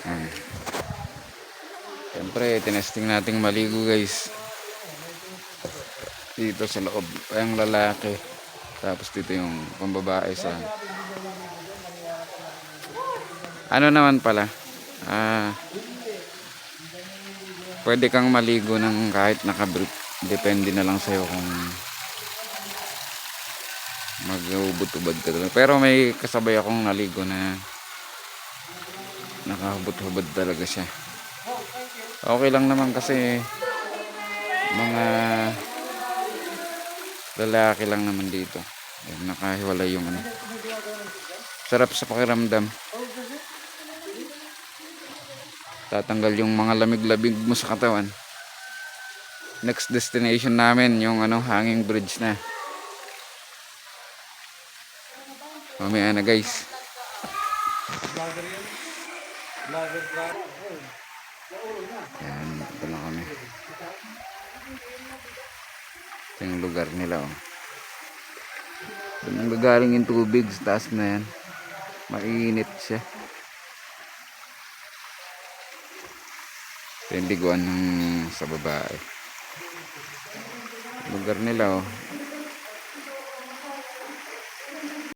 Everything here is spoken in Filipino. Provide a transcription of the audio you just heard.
Ayan. Siyempre, tinesting nating maligo guys. Dito sa loob, ang lalaki. Tapos dito yung pambabae sa... Ano naman pala? Pwede kang maligo ng kahit nakabrief. Depende na lang sa'yo kung mag-ubod-ubod ka talaga. Pero may kasabay akong naligo na nakahubod-hubod talaga siya. Okay lang naman kasi mga lalaki lang naman dito. Nakahiwalay yung ano. Sarap sa pakiramdam. Tatanggal yung mga lamig-lamig mo sa katawan. Next destination namin yung ano, hanging bridge na. Mamaya na guys. Yan, ito na kami. Ito yung lugar nila oh. Doon ang gagaling yung tubig sa taas na yan. Mainit siya. Ito yung liguan ng sa babae. Lugar nila oh.